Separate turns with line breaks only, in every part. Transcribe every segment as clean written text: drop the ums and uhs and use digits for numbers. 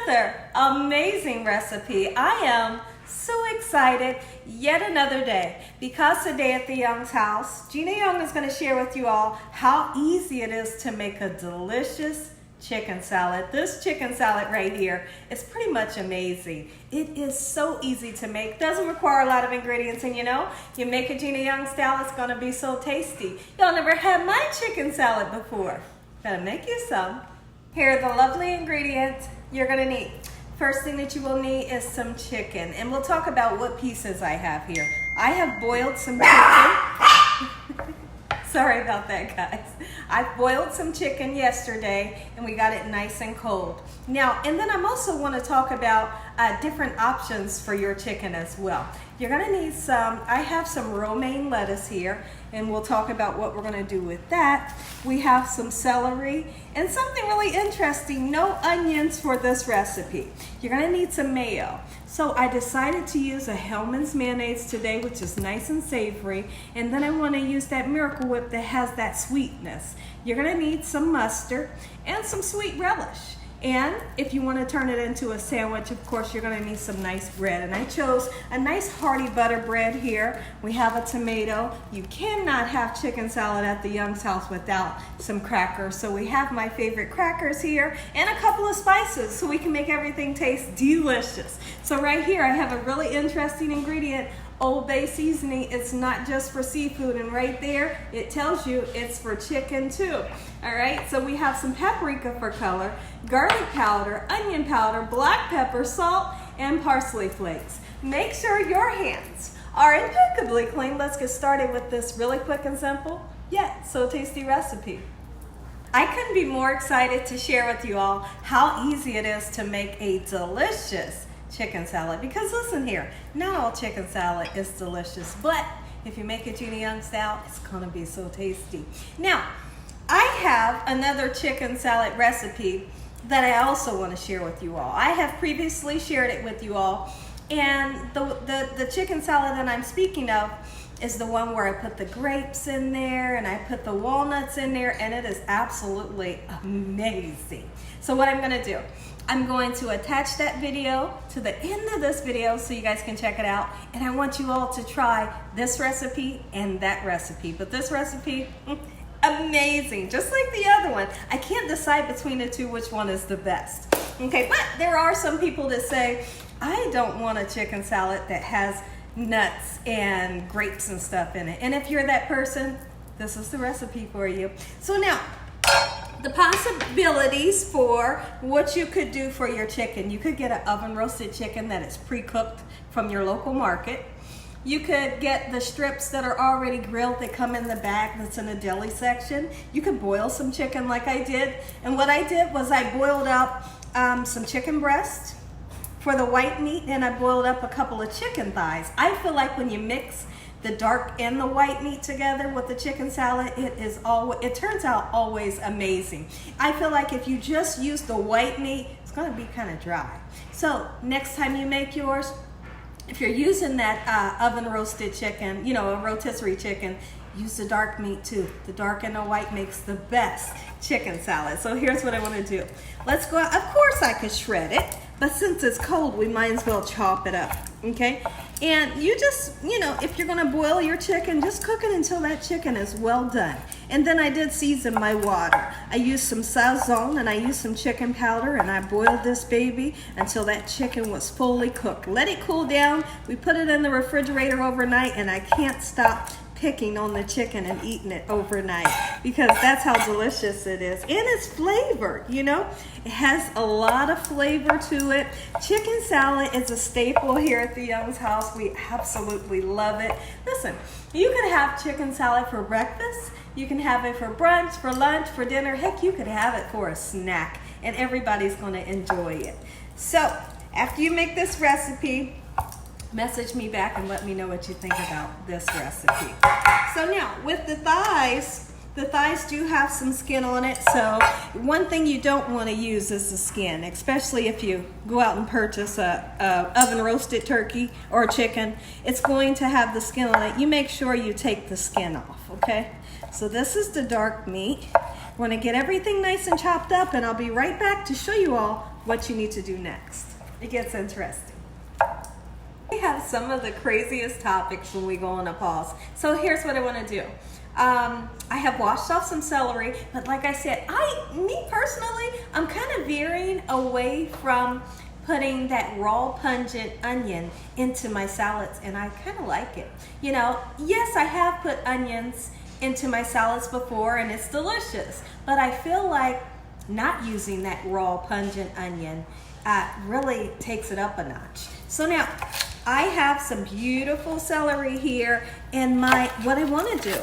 another amazing recipe. I am so excited. Yet another day, because today at the Young's house, Gina Young is going to share with you all how easy it is to make a delicious chicken salad. This chicken salad right here is pretty much amazing. It is so easy to make, doesn't require a lot of ingredients, and you know, you make a Gina Young style, it's going to be so tasty. Y'all never had my chicken salad before. Gonna make you some. Here are the lovely ingredients you're going to need. First thing that you will need is some chicken, and we'll talk about what pieces I have here. I have boiled some chicken. Sorry about that, guys. I boiled some chicken yesterday, and we got it nice and cold. Now, and then I'm also want to talk about different options for your chicken as well. You're going to need some, I have some romaine lettuce here, and we'll talk about what we're going to do with that. We have some celery, and something really interesting, no onions for this recipe. You're going to need some mayo. So I decided to use a HELLMANS mayonnaise today, which is nice and savory, and then I want to use that Miracle Whip that has that sweetness. You're going to need some mustard and some sweet relish. And if you want to turn it into a sandwich, of course, you're going to need some nice bread. And I chose a nice hearty butter bread here. We have a tomato. You cannot have chicken salad at the Young's house without some crackers. So we have my favorite crackers here and a couple of spices so we can make everything taste delicious. So right here, I have a really interesting ingredient. Old Bay seasoning. It's not just for seafood, and right there it tells you it's for chicken too. All right, so we have some paprika for color, garlic powder, onion powder, black pepper, salt, and parsley flakes. Make sure your hands are impeccably clean. Let's get started with this really quick and simple yet so tasty recipe. I couldn't be more excited to share with you all how easy it is to make a delicious chicken salad, because listen here, not all chicken salad is delicious, but if you make it Gina Young style, it's gonna be so tasty. Now, I have another chicken salad recipe that I also want to share with you all. I have previously shared it with you all, and the chicken salad that I'm speaking of is the one where I put the grapes in there and I put the walnuts in there, and it is absolutely amazing. So what I'm gonna do, I'm going to attach that video to the end of this video so you guys can check it out. And I want you all to try this recipe and that recipe. But this recipe, amazing, just like the other one. I can't decide between the two which one is the best. Okay, but there are some people that say, I don't want a chicken salad that has nuts and grapes and stuff in it. And if you're that person, this is the recipe for you. So now, the possibilities for what you could do for your chicken. You could get an oven roasted chicken that is pre-cooked from your local market. You could get the strips that are already grilled that come in the bag that's in the deli section. You could boil some chicken like I did. And what I did was I boiled up some chicken breast for the white meat, and I boiled up a couple of chicken thighs. I feel like when you mix the dark and the white meat together with the chicken salad, it turns out always amazing. I feel like if you just use the white meat, it's gonna be kind of dry. So next time you make yours, if you're using that oven roasted chicken, you know, a rotisserie chicken, use the dark meat too. The dark and the white makes the best chicken salad. So here's what I want to do. Let's go out. Of course I could shred it, but since it's cold, we might as well chop it up, okay? And you just, you know, if you're gonna boil your chicken, just cook it until that chicken is well done. And then I did season my water. I used some sazon and I used some chicken powder, and I boiled this baby until that chicken was fully cooked. Let it cool down. We put it in the refrigerator overnight, and I can't stop picking on the chicken and eating it overnight because that's how delicious it is. And it's flavored, you know. It has a lot of flavor to it. Chicken salad is a staple here at the Young's house. We absolutely love it. Listen, you can have chicken salad for breakfast. You can have it for brunch, for lunch, for dinner. Heck, you could have it for a snack, and everybody's going to enjoy it. So after you make this recipe, message me back and let me know what you think about this recipe. So now with the thighs do have some skin on it. So one thing you don't want to use is the skin, especially if you go out and purchase a oven roasted turkey or chicken. It's going to have the skin on it. You make sure you take the skin off, okay? So this is the dark meat. We're going to get everything nice and chopped up, and I'll be right back to show you all what you need to do next. It gets interesting. We have some of the craziest topics when we go on a pause. So here's what I want to do. I have washed off some celery, but like I said, me personally, I'm kind of veering away from putting that raw pungent onion into my salads, and I kind of like it. You know, yes, I have put onions into my salads before and it's delicious, but I feel like not using that raw pungent onion really takes it up a notch. So now I have some beautiful celery here, and what I want to do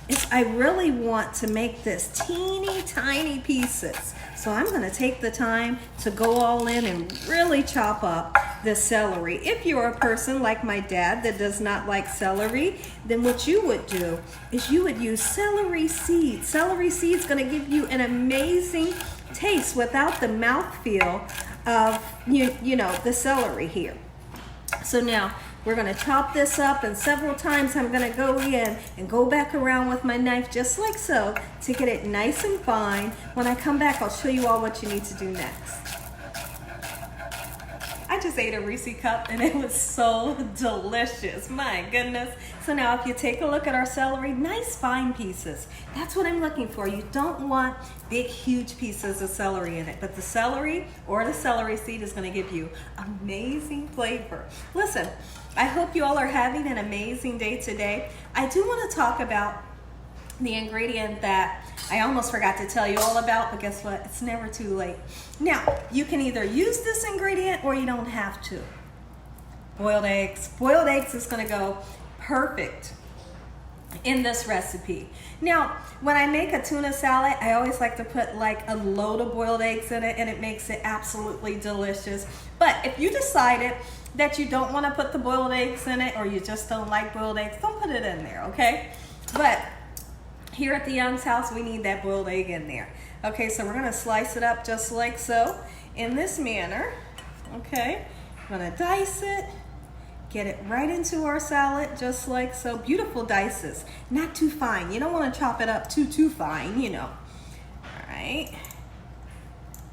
is I really want to make this teeny tiny pieces. So I'm going to take the time to go all in and really chop up the celery. If you're a person like my dad that does not like celery, then what you would do is you would use celery seeds. Celery seeds going to give you an amazing taste without the mouthfeel of you know, the celery here. So now we're going to chop this up, and several times I'm going to go in and go back around with my knife just like so to get it nice and fine. When I come back, I'll show you all what you need to do next. I just ate a Reese cup and it was so delicious. My goodness. So now if you take a look at our celery, nice fine pieces. That's what I'm looking for. You don't want big, huge pieces of celery in it, but the celery or the celery seed is going to give you amazing flavor. Listen, I hope you all are having an amazing day today. I do want to talk about the ingredient that I almost forgot to tell you all about, but guess what? It's never too late. Now, you can either use this ingredient or you don't have to. Boiled eggs. Boiled eggs is going to go perfect in this recipe. Now, when I make a tuna salad, I always like to put like a load of boiled eggs in it, and it makes it absolutely delicious. But if you decided that you don't want to put the boiled eggs in it, or you just don't like boiled eggs, don't put it in there, okay? But here at the Young's house, we need that boiled egg in there. Okay, so we're going to slice it up just like so, in this manner. Okay, I'm going to dice it, get it right into our salad just like so. Beautiful dices, not too fine. You don't want to chop it up too fine, you know. All right.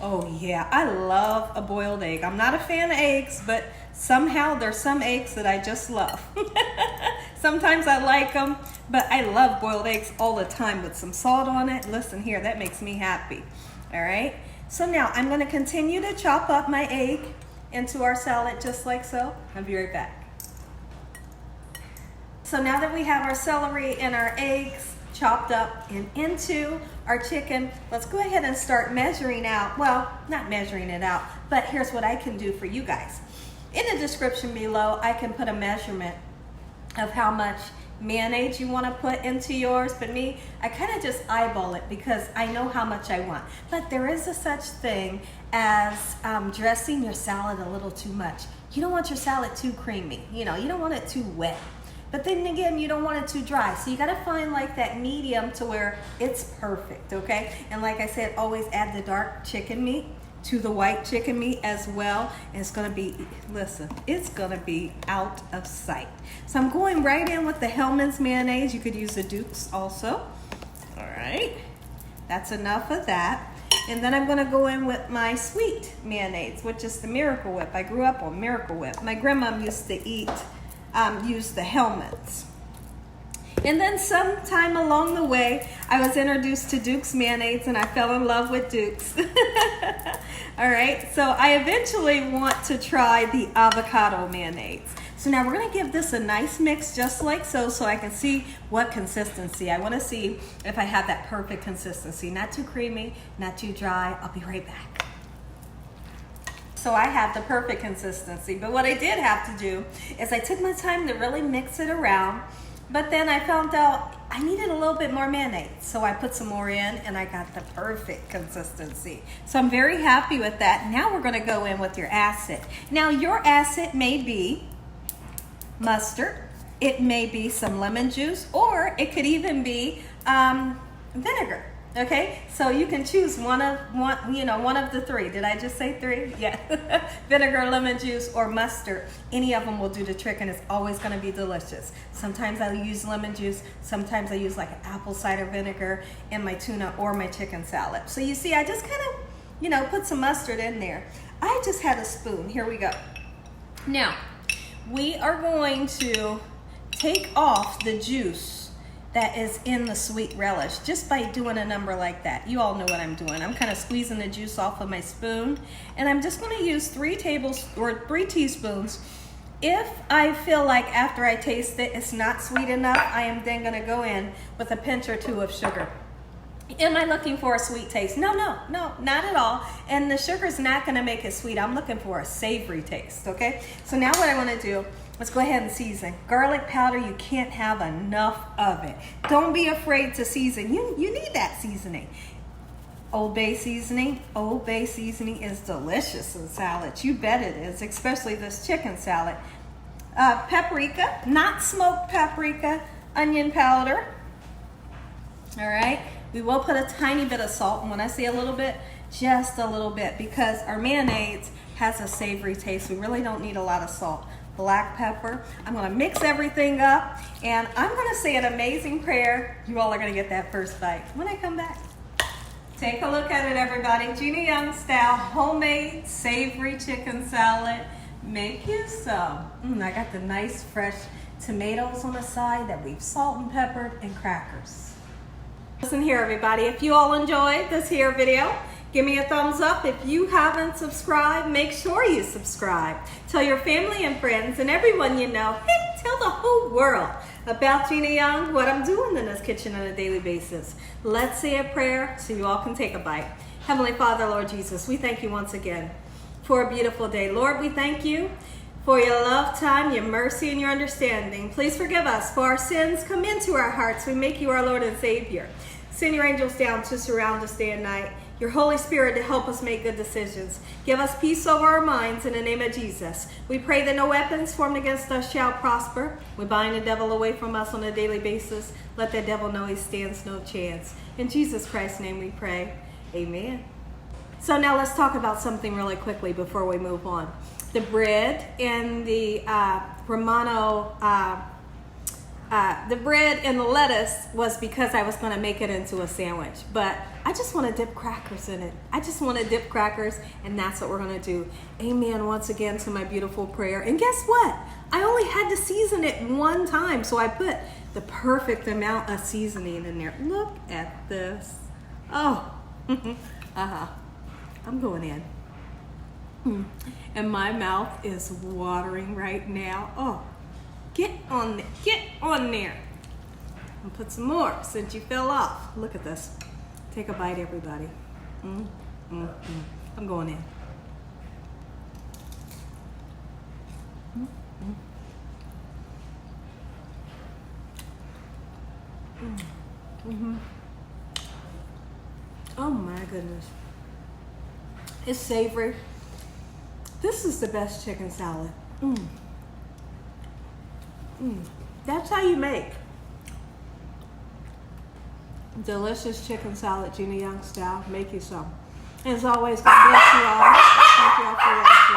Oh yeah, I love a boiled egg. I'm not a fan of eggs, but somehow there's some eggs that I just love. Sometimes I like them, but I love boiled eggs all the time with some salt on it. Listen here, that makes me happy. All right, so now I'm going to continue to chop up my egg into our salad just like so. I'll be right back. So now that we have our celery and our eggs chopped up and into our chicken, let's go ahead and start measuring out. Well, not measuring it out, but here's what I can do for you guys. In the description below, I can put a measurement of how much mayonnaise you want to put into yours, but me, I kind of just eyeball it because I know how much I want. But there is a such thing as dressing your salad a little too much. You don't want your salad too creamy, you know, you don't want it too wet. But then again, you don't want it too dry. So you got to find like that medium to where it's perfect, okay? And like I said, always add the dark chicken meat to the white chicken meat as well. And it's going to be, listen, it's going to be out of sight. So I'm going right in with the Hellman's mayonnaise. You could use the Duke's also. All right, that's enough of that. And then I'm going to go in with my sweet mayonnaise, which is the Miracle Whip. I grew up on Miracle Whip. My grandma used to use the Hellmans. And then sometime along the way, I was introduced to Duke's mayonnaise and I fell in love with Duke's. All right, so I eventually want to try the avocado mayonnaise. So now we're gonna give this a nice mix just like so I can see what consistency. I wanna see if I have that perfect consistency. Not too creamy, not too dry. I'll be right back. So I have the perfect consistency, but what I did have to do is I took my time to really mix it around, but then I found out I needed a little bit more mayonnaise. So I put some more in and I got the perfect consistency. So I'm very happy with that. Now we're gonna go in with your acid. Now your acid may be mustard, it may be some lemon juice, or it could even be vinegar. Okay, so you can choose one of the three. Did I just say three? Yeah. Vinegar, lemon juice, or mustard. Any of them will do the trick, and it's always going to be delicious. Sometimes I use lemon juice. Sometimes I use like apple cider vinegar in my tuna or my chicken salad. So you see, I just kind of you know, put some mustard in there. I just had a spoon. Here we go. Now, we are going to take off the juice that is in the sweet relish just by doing a number like that. You all know what I'm doing. I'm kind of squeezing the juice off of my spoon, and I'm just going to use 3 teaspoons. If I feel like after I taste it, it's not sweet enough, I am then going to go in with a pinch or 2 of sugar. Am I looking for a sweet taste? No, not at all. And the sugar's not going to make it sweet. I'm looking for a savory taste, okay? So now what I want to do, let's go ahead and season. Garlic powder, you can't have enough of it. Don't be afraid to season. You need that seasoning. Old Bay seasoning. Old Bay seasoning is delicious in salads. You bet it is, especially this chicken salad. Paprika, not smoked paprika. Onion powder. All right. We will put a tiny bit of salt, and when I say a little bit, just a little bit, because our mayonnaise has a savory taste. We really don't need a lot of salt. Black pepper. I'm going to mix everything up, and I'm going to say an amazing prayer. You all are going to get that first bite when I come back. Take a look at it, everybody. Gina Young Style, homemade savory chicken salad. Make you some. I got the nice fresh tomatoes on the side that we've salt and peppered, and crackers. Listen here, everybody. If you all enjoyed this here video, give me a thumbs up. If you haven't subscribed, make sure you subscribe. Tell your family and friends and everyone you know. Hey, tell the whole world about Gina Young, what I'm doing in this kitchen on a daily basis. Let's say a prayer so you all can take a bite. Heavenly Father, Lord Jesus, we thank you once again for a beautiful day. Lord, we thank you for your love, time, your mercy, and your understanding. Please forgive us for our sins. Come into our hearts. We make you our Lord and Savior. Send your angels down to surround us day and night. Your Holy Spirit to help us make good decisions. Give us peace over our minds in the name of Jesus. We pray that no weapons formed against us shall prosper. We bind the devil away from us on a daily basis. Let the devil know he stands no chance. In Jesus Christ's name we pray. Amen. So now let's talk about something really quickly before we move on. The bread and the the bread and the lettuce was because I was going to make it into a sandwich, but I just want to dip crackers in it. I just want to dip crackers, and that's what we're going to do. Amen once again to my beautiful prayer. And guess what? I only had to season it 1 time, so I put the perfect amount of seasoning in there. Look at this. Oh, I'm going in. And my mouth is watering right now. Oh. Get on there. Get on there. And put some more since you fell off. Look at this. Take a bite, everybody. I'm going in. Oh my goodness. It's savory. This is the best chicken salad. That's how you make delicious chicken salad, Gina Young Style. Make you some. As always, God bless you all. Thank you all for watching.